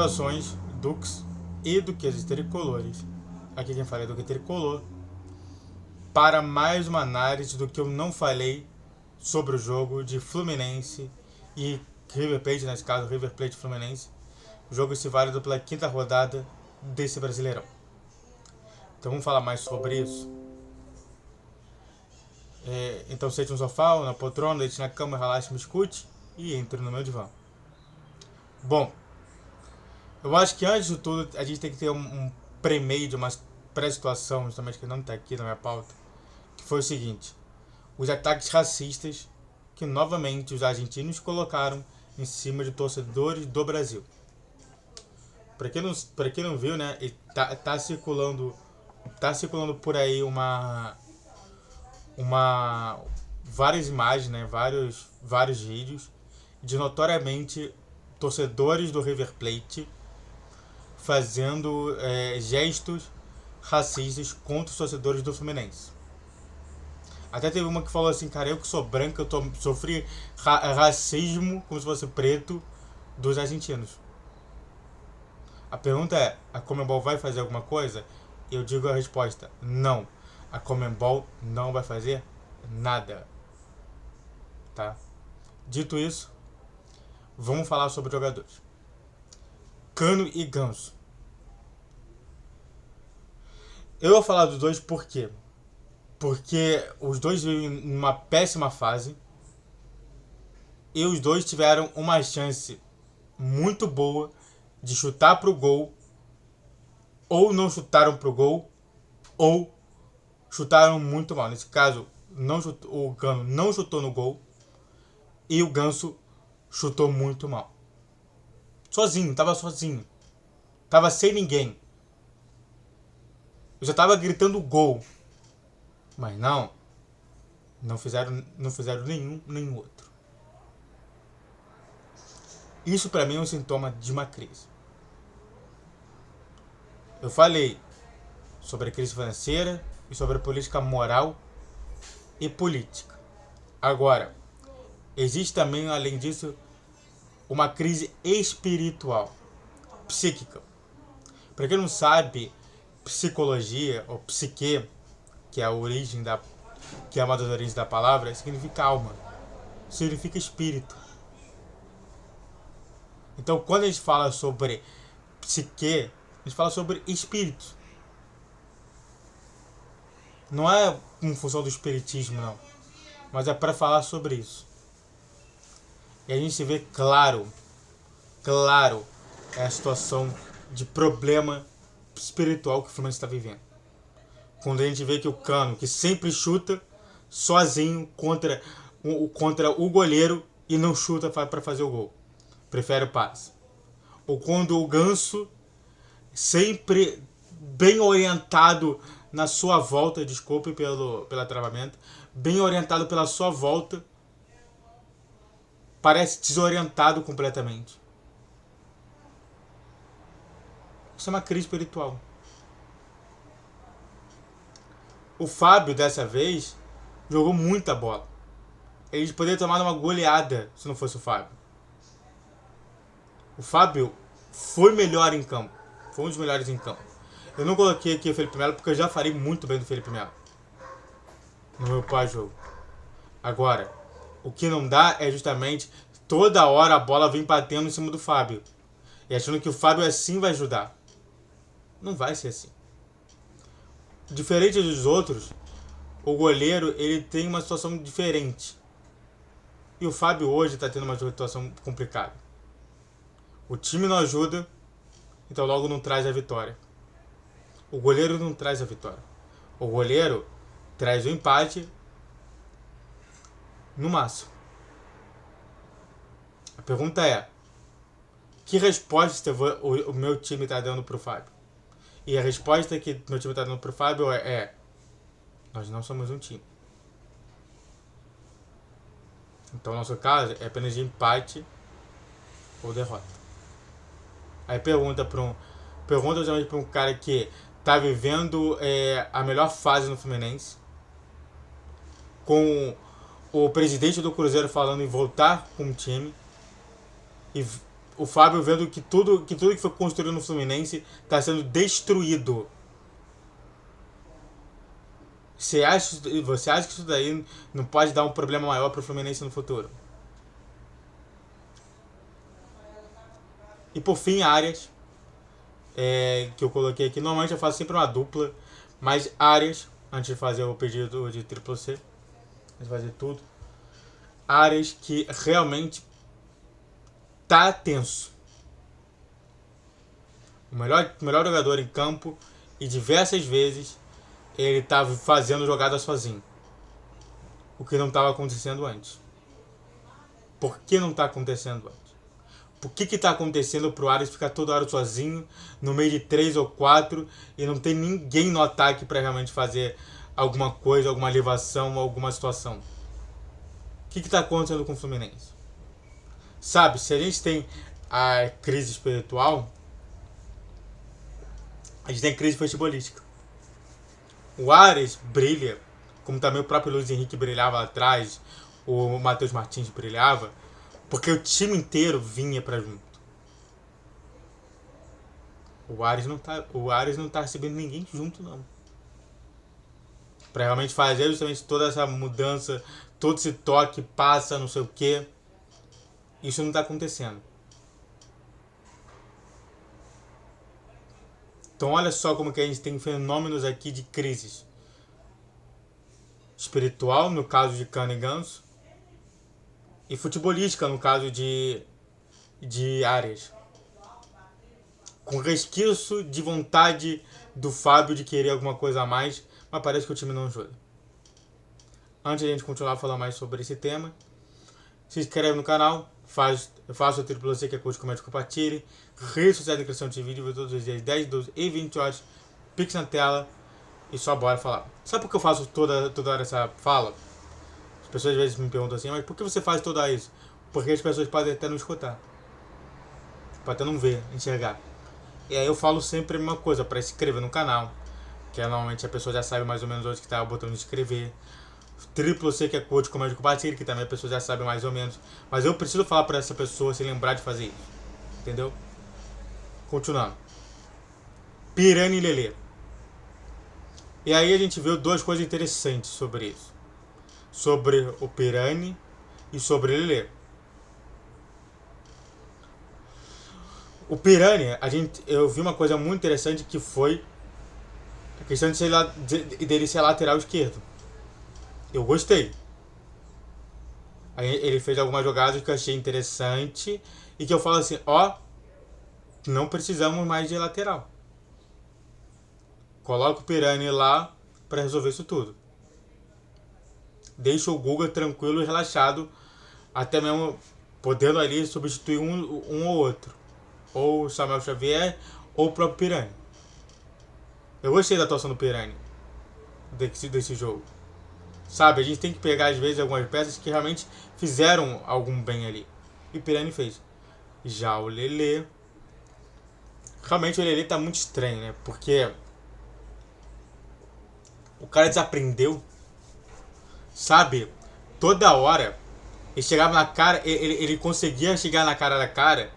Saudações, Dux e duqueses tricolores. Aqui quem fala é Duque Tricolor. Para mais uma análise do que eu não falei sobre o jogo de Fluminense e River Plate, nesse caso River Plate Fluminense. O jogo se válido pela quinta rodada desse Brasileirão. Então vamos falar mais sobre isso. Então sente no sofá ou na poltrona, deite na cama, relaxe, me escute e entre no meu divã. Bom, eu acho que antes de tudo a gente tem que ter um pré-meio de uma pré-situação, justamente que não está aqui na minha pauta, que foi o seguinte: os ataques racistas que novamente os argentinos colocaram em cima de torcedores do Brasil. Para quem não viu, né, tá circulando por aí várias imagens, né, vários vídeos de notoriamente torcedores do River Plate fazendo gestos racistas contra os torcedores do Fluminense. Até teve uma que falou assim: cara, eu que sou branca, eu sofri racismo como se fosse preto dos argentinos. A pergunta é: a Conmebol vai fazer alguma coisa? Eu digo a resposta: não. A Conmebol não vai fazer nada. Tá? Dito isso, vamos falar sobre os jogadores. Cano e Ganso. Eu vou falar dos dois por quê? Porque os dois vivem numa péssima fase e os dois tiveram uma chance muito boa de chutar pro gol, ou não chutaram pro gol, ou chutaram muito mal. Nesse caso, o Cano não chutou no gol e o Ganso chutou muito mal. Sozinho, tava sem ninguém. Eu já tava gritando gol, mas não fizeram nenhum outro. Isso pra mim é um sintoma de uma crise. Eu falei sobre a crise financeira e sobre a política moral e política. Agora, existe também, além disso, uma crise espiritual, psíquica. Para quem não sabe, psicologia ou psique, que é uma das origens da palavra, significa alma, significa espírito. Então, quando a gente fala sobre psique, a gente fala sobre espírito. Não é em função do espiritismo, não, mas é para falar sobre isso. E a gente vê claro a situação de problema espiritual que o Fluminense está vivendo. Quando a gente vê que o Cano, que sempre chuta sozinho contra o goleiro e não chuta para fazer o gol, prefere o passe. Ou quando o Ganso, sempre bem orientado na sua volta, desculpe pelo travamento, bem orientado pela sua volta, parece desorientado completamente. Isso é uma crise espiritual. O Fábio, dessa vez, jogou muita bola. Ele poderia tomar uma goleada se não fosse o Fábio. O Fábio foi melhor em campo. Foi um dos melhores em campo. Eu não coloquei aqui o Felipe Melo porque eu já falei muito bem do Felipe Melo no meu pós-jogo. Agora, o que não dá é justamente toda hora a bola vem batendo em cima do Fábio e achando que o Fábio assim vai ajudar. Não vai ser assim. Diferente dos outros, o goleiro ele tem uma situação diferente. E o Fábio hoje está tendo uma situação complicada. O time não ajuda, então logo não traz a vitória. O goleiro não traz a vitória. O goleiro traz o empate no máximo. A pergunta é: que resposta o meu time está dando para o Fábio? E a resposta que meu time está dando para o Fábio é: nós não somos um time. Então, no nosso caso, é apenas de empate ou derrota. Aí pergunta justamente para um cara que está vivendo a melhor fase no Fluminense, com o presidente do Cruzeiro falando em voltar com o time, e o Fábio vendo que tudo que foi construído no Fluminense está sendo destruído. Você acha que isso daí não pode dar um problema maior para o Fluminense no futuro? E por fim, Arias, que eu coloquei aqui. Normalmente eu faço sempre uma dupla, mas Arias, antes de fazer o pedido de triplo C, antes de fazer tudo, Arias que realmente tá tenso. O melhor jogador em campo, e diversas vezes ele estava fazendo jogada sozinho. O que não estava acontecendo antes. Por que não está acontecendo antes? Por que está acontecendo pro Arias ficar toda hora sozinho, no meio de 3 ou 4, e não tem ninguém no ataque para realmente fazer alguma coisa, alguma elevação, alguma situação? O que está acontecendo com o Fluminense? Sabe, se a gente tem a crise espiritual, a gente tem crise futebolística. O Arias brilha, como também o próprio Luiz Henrique brilhava lá atrás, o Matheus Martins brilhava, porque o time inteiro vinha pra junto. O Arias não tá recebendo ninguém junto, não. Pra realmente fazer justamente toda essa mudança, todo esse toque, passa, não sei o que. Isso não tá acontecendo. Então olha só como que a gente tem fenômenos aqui de crises. Espiritual, no caso de Cano e Ganso, e futebolística, no caso de Arias. Com resquício de vontade do Fábio de querer alguma coisa a mais, mas parece que o time não ajuda. Antes de a gente continuar a falar mais sobre esse tema, se inscreve no canal, faça o triplo C, que é curte, comente, compartilhe. Redes sociais de criação de vídeo todos os dias, 10, 12 e 20 horas. Pix na tela e só bora falar. Sabe por que eu faço toda hora essa fala? As pessoas às vezes me perguntam assim, mas por que você faz toda isso? Porque as pessoas podem até não escutar. Podem até não ver, enxergar. E aí eu falo sempre a mesma coisa, para se inscrever no canal. Que normalmente a pessoa já sabe mais ou menos onde que tá o botão de inscrever. Triplo C, que é curte, comente, compartilhe, que também a pessoa já sabe mais ou menos. Mas eu preciso falar para essa pessoa se lembrar de fazer isso. Entendeu? Continuando. Pirani e Lelê. E aí a gente viu duas coisas interessantes sobre isso. Sobre o Pirani e sobre o Lelê. O Pirani, eu vi uma coisa muito interessante que foi a questão dele ser lateral esquerdo. Eu gostei. Aí ele fez algumas jogadas que eu achei interessante e que eu falo assim, não precisamos mais de lateral. Coloca o Pirani lá para resolver isso tudo. Deixa o Guga tranquilo e relaxado, até mesmo podendo ali substituir um ou outro. Ou o Samuel Xavier ou o próprio Pirani. Eu gostei da atuação do Pirani desse jogo. Sabe, a gente tem que pegar às vezes algumas peças que realmente fizeram algum bem ali. E o Pirani fez. Já o Lelê, realmente o Lelê tá muito estranho, né? Porque o cara desaprendeu, sabe? Toda hora ele chegava na cara, ele conseguia chegar na cara da cara,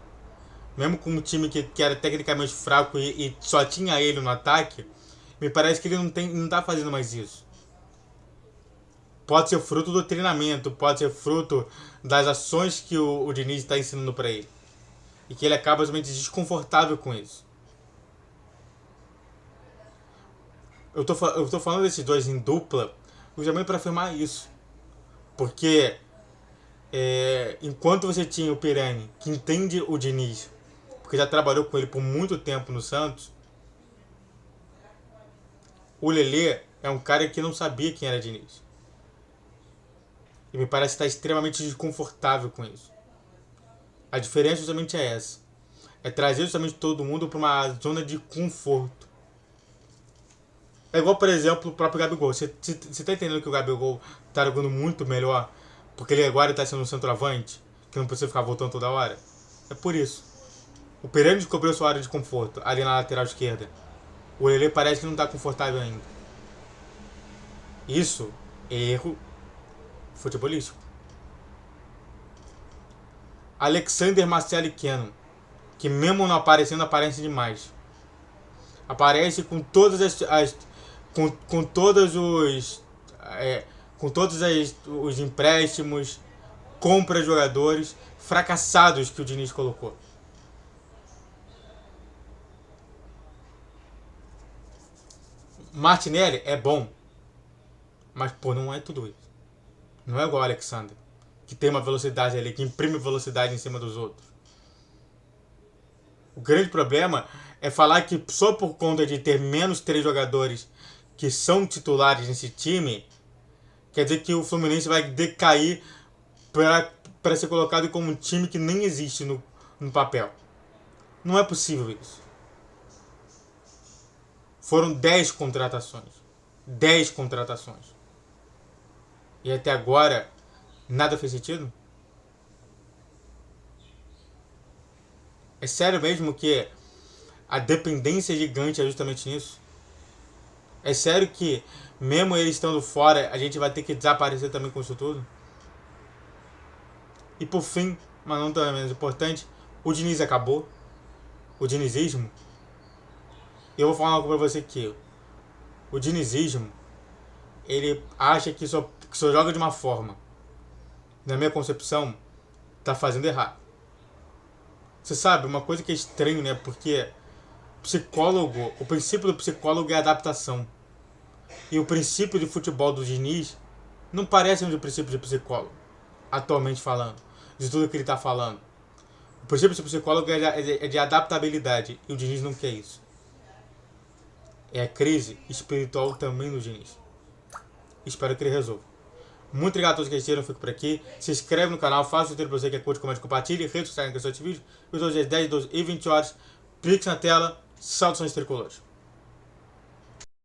mesmo com um time que era tecnicamente fraco e só tinha ele no ataque. Me parece que ele não tá fazendo mais isso. Pode ser fruto do treinamento, pode ser fruto das ações que o Diniz está ensinando para ele. E que ele acaba realmente desconfortável com isso. Eu tô falando desses dois em dupla justamente para afirmar isso. Porque enquanto você tinha o Pirani, que entende o Diniz, porque já trabalhou com ele por muito tempo no Santos, o Lelê é um cara que não sabia quem era Diniz. E me parece estar extremamente desconfortável com isso. A diferença justamente é essa. É trazer justamente todo mundo para uma zona de conforto. É igual, por exemplo, o próprio Gabigol. Você tá entendendo que o Gabigol tá jogando muito melhor porque ele agora tá sendo um centroavante, que não precisa ficar voltando toda hora? É por isso. O Pirani descobriu sua área de conforto ali na lateral esquerda. O Lelê parece que não tá confortável ainda. Isso é erro futebolístico. Alexander, Marcelo e Keno. que mesmo não aparecendo, aparece demais. Aparece com todas com todos os com todos os empréstimos, compra de jogadores fracassados que o Diniz colocou. Martinelli é bom, mas pô, não é tudo isso. Não é igual o Alexander, que tem uma velocidade ali, que imprime velocidade em cima dos outros. O grande problema é falar que só por conta de ter menos 3 jogadores que são titulares nesse time, quer dizer que o Fluminense vai decair para ser colocado como um time que nem existe no papel. Não é possível isso. Foram 10 contratações. 10 contratações. E até agora, nada fez sentido? É sério mesmo que a dependência gigante é justamente nisso? É sério que, mesmo eles estando fora, a gente vai ter que desaparecer também com isso tudo? E por fim, mas não tão menos importante, o Diniz acabou. O dinizismo. E eu vou falar algo pra você aqui. O dinizismo, ele acha que só joga de uma forma. Na minha concepção, tá fazendo errado. Você sabe, uma coisa que é estranho, né? Porque o princípio do psicólogo é a adaptação. E o princípio de futebol do Diniz não parece um princípio de psicólogo, atualmente falando, de tudo que ele está falando. O princípio de psicólogo é de adaptabilidade, e o Diniz não quer isso. É a crise espiritual também do Diniz. Espero que ele resolva. Muito obrigado a todos que assistiram, eu fico por aqui. Se inscreve no canal, faça o vídeo pra você que é curte, comente, compartilhe, redes sociais em questão de vídeo. Os dias 10, 12 e 20 horas. Pix na tela, saudações tricolores.